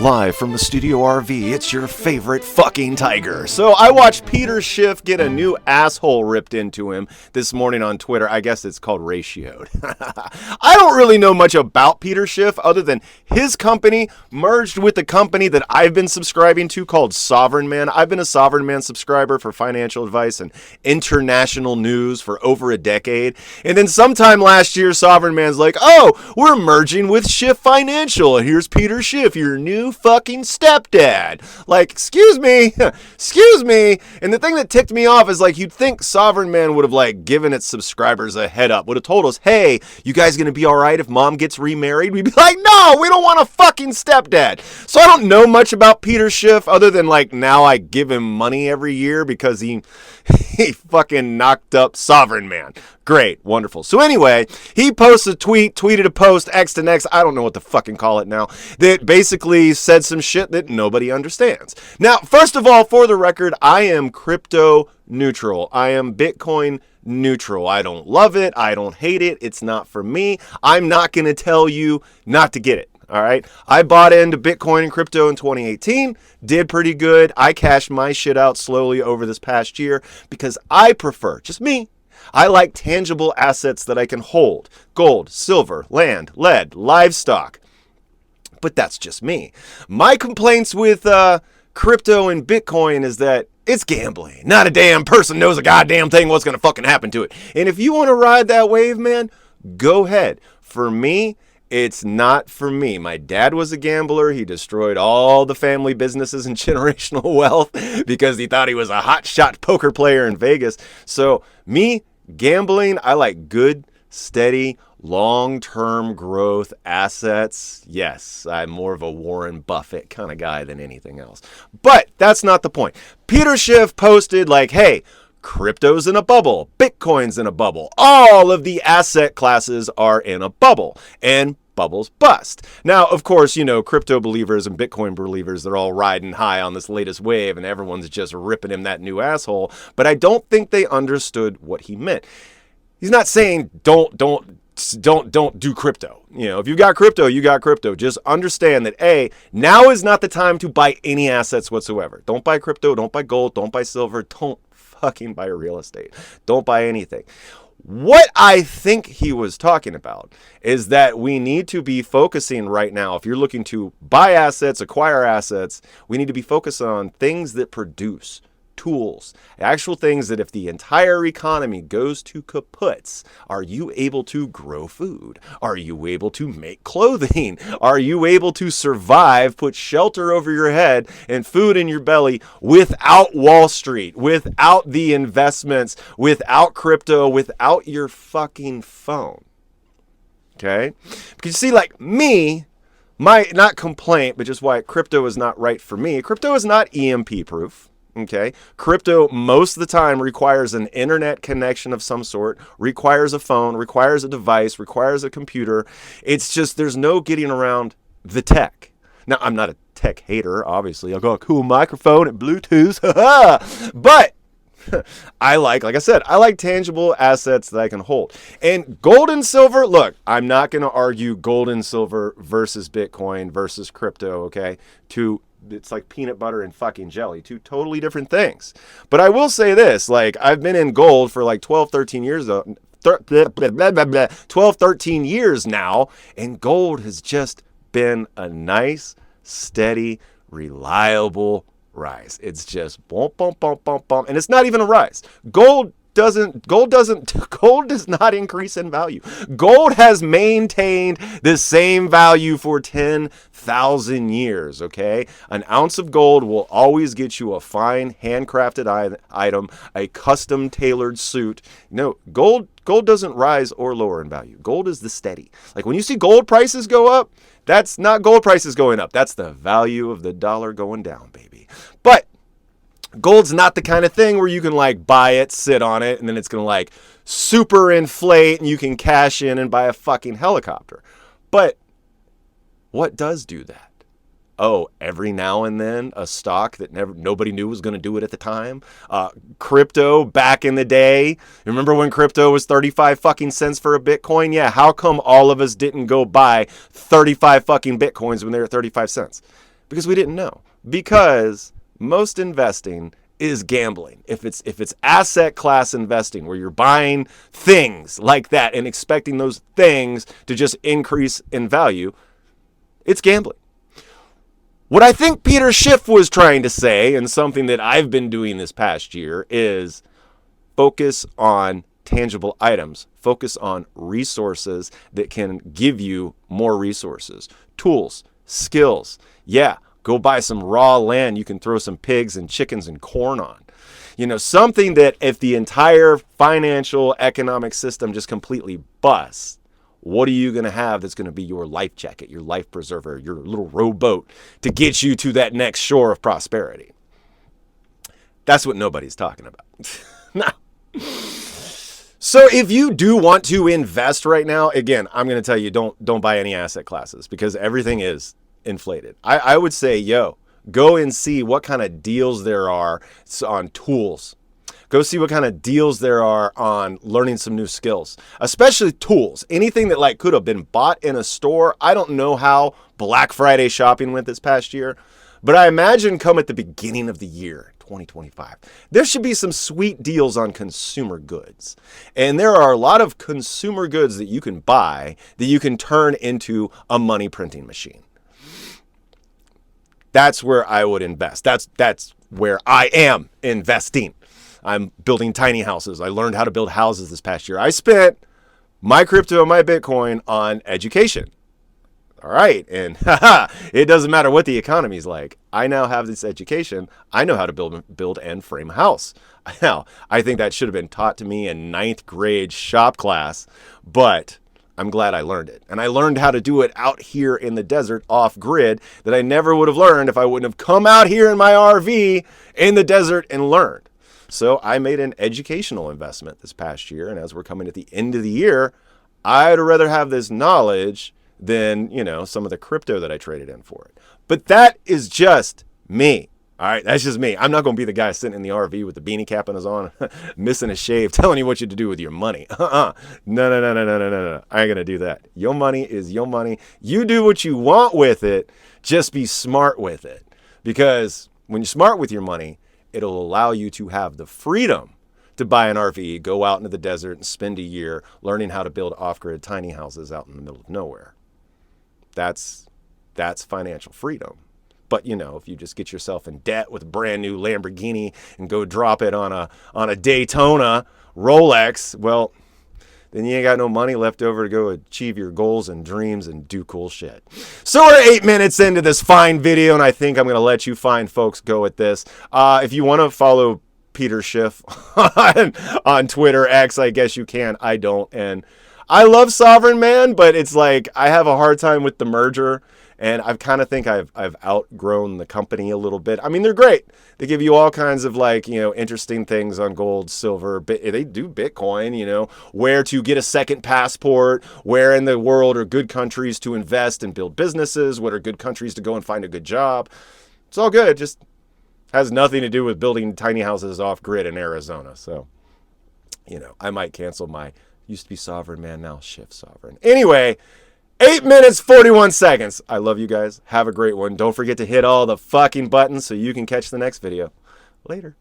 Live from the Studio RV, it's your favorite fucking tiger. So I watched Peter Schiff get a new asshole ripped into him this morning on Twitter. I guess it's called ratioed. I don't really know much about Peter Schiff other than his company merged with the company that I've been subscribing to called Sovereign Man. I've been a Sovereign Man subscriber for financial advice and international news for over a decade. And then sometime last year, Sovereign Man's like, oh, we're merging with Schiff Financial. And here's Peter Schiff, your new fucking stepdad. Like, excuse me. And the thing that ticked me off is like, you'd think Sovereign Man would have like given its subscribers a head up, would have told us, hey, you guys gonna be all right if mom gets remarried? We'd be like, no, we don't want a fucking stepdad. So I don't know much about Peter Schiff other than like now I give him money every year because he fucking knocked up Sovereign Man. Great, wonderful. So anyway, he posted a tweeted a post, X to next, I don't know what to fucking call it now, that basically said some shit that nobody understands. Now, first of all, for the record, I am crypto neutral. I am Bitcoin neutral. I don't love it. I don't hate it. It's not for me. I'm not going to tell you not to get it. All right. I bought into Bitcoin and crypto in 2018, did pretty good. I cashed my shit out slowly over this past year because I prefer, just me, I like tangible assets that I can hold. Gold, silver, land, lead, livestock. But that's just me. My complaints with crypto and Bitcoin is that it's gambling. Not a damn person knows a goddamn thing what's going to fucking happen to it. And if you want to ride that wave, man, go ahead. For me, it's not for me. My dad was a gambler. He destroyed all the family businesses and generational wealth because he thought he was a hotshot poker player in Vegas. So me, gambling, I like good, steady, long-term growth assets. Yes, I'm more of a Warren Buffett kind of guy than anything else. But that's not the point. Peter Schiff posted like, hey, crypto's in a bubble. Bitcoin's in a bubble. All of the asset classes are in a bubble. And bubbles bust. Now, of course, you know, crypto believers and Bitcoin believers, they're all riding high on this latest wave and everyone's just ripping him that new asshole. But I don't think they understood what he meant. He's not saying don't do crypto. You know, if you got crypto, you got crypto. Just understand that, A, now is not the time to buy any assets whatsoever. Don't buy crypto, don't buy gold, don't buy silver, don't fucking buy real estate. Don't buy anything. What I think he was talking about is that we need to be focusing right now, if you're looking to buy assets, acquire assets, we need to be focused on things that produce, tools, actual things that if the entire economy goes to kaputs, are you able to grow food? Are you able to make clothing? Are you able to survive, put shelter over your head and food in your belly without Wall Street, without the investments, without crypto, without your fucking phone? Okay? Because you see, like me, my, not complaint, but just why crypto is not right for me. Crypto is not EMP proof. Okay, crypto most of the time requires an internet connection of some sort, requires a phone, requires a device, requires a computer. It's just there's no getting around the tech. Now, I'm not a tech hater, obviously. I've got a cool microphone and Bluetooth, but like I said, I like tangible assets that I can hold. And gold and silver, look, I'm not going to argue gold and silver versus Bitcoin versus crypto, okay? It's like peanut butter and fucking jelly, two totally different things. But I will say this, like I've been in gold for like 12, 13 years, 12, 13 years now, and gold has just been a nice, steady, reliable rise. It's just bump, bump, bump, bump, bump, and it's not even a rise. Gold does not increase in value. Gold has maintained the same value for 10,000 years, okay? An ounce of gold will always get you a fine handcrafted item, a custom tailored suit. No, gold doesn't rise or lower in value. Gold is the steady. Like when you see gold prices go up, that's not gold prices going up. That's the value of the dollar going down, baby. But gold's not the kind of thing where you can like buy it, sit on it, and then it's going to like super inflate and you can cash in and buy a fucking helicopter. But what does do that? Oh, every now and then a stock that nobody knew was going to do it at the time. Crypto back in the day. Remember when crypto was 35 fucking cents for a Bitcoin? Yeah, how come all of us didn't go buy 35 fucking Bitcoins when they were 35 cents? Because we didn't know. Because most investing is gambling. If it's asset class investing where you're buying things like that and expecting those things to just increase in value, it's gambling. What I think Peter Schiff was trying to say, and something that I've been doing this past year, is focus on tangible items. Focus on resources that can give you more resources. Tools, skills. Yeah, go buy some raw land you can throw some pigs and chickens and corn on. Something that if the entire financial economic system just completely busts, what are you going to have that's going to be your life jacket, your life preserver, your little rowboat to get you to that next shore of prosperity? That's what nobody's talking about. Now, so if you do want to invest right now, again, I'm going to tell you, don't buy any asset classes because everything is inflated. I would say, go and see what kind of deals there are on tools. Go see what kind of deals there are on learning some new skills, especially tools. Anything that could have been bought in a store. I don't know how Black Friday shopping went this past year, but I imagine come at the beginning of the year, 2025, there should be some sweet deals on consumer goods. And there are a lot of consumer goods that you can buy that you can turn into a money printing machine. That's where I would invest. That's where I am investing. I'm building tiny houses. I learned how to build houses this past year. I spent my crypto and my Bitcoin on education. All right. And it doesn't matter what the economy's like. I now have this education. I know how to build and frame a house. Now, I think that should have been taught to me in 9th grade shop class, but I'm glad I learned it. And I learned how to do it out here in the desert off grid that I never would have learned if I wouldn't have come out here in my RV in the desert and learned. So I made an educational investment this past year. And as we're coming at the end of the year, I'd rather have this knowledge than, some of the crypto that I traded in for it. But that is just me. All right, that's just me. I'm not going to be the guy sitting in the RV with the beanie cap on his on, missing a shave, telling you what you to do with your money. No. I ain't going to do that. Your money is your money. You do what you want with it. Just be smart with it. Because when you're smart with your money, it'll allow you to have the freedom to buy an RV, go out into the desert and spend a year learning how to build off-grid tiny houses out in the middle of nowhere. That's financial freedom. But, if you just get yourself in debt with a brand new Lamborghini and go drop it on a Daytona Rolex, well, then you ain't got no money left over to go achieve your goals and dreams and do cool shit. So we're 8 minutes into this fine video, and I think I'm going to let you fine folks go at this. If you want to follow Peter Schiff on Twitter, X, I guess you can. I don't. And I love Sovereign Man, but it's I have a hard time with the merger. And I kind of think I've outgrown the company a little bit. I mean, they're great. They give you all kinds of interesting things on gold, silver. They do Bitcoin, where to get a second passport, where in the world are good countries to invest and build businesses, what are good countries to go and find a good job. It's all good. It just has nothing to do with building tiny houses off grid in Arizona. So, I might cancel my used to be Sovereign Man, now Shift Sovereign. Anyway, 8 minutes, 41 seconds. I love you guys. Have a great one. Don't forget to hit all the fucking buttons so you can catch the next video. Later.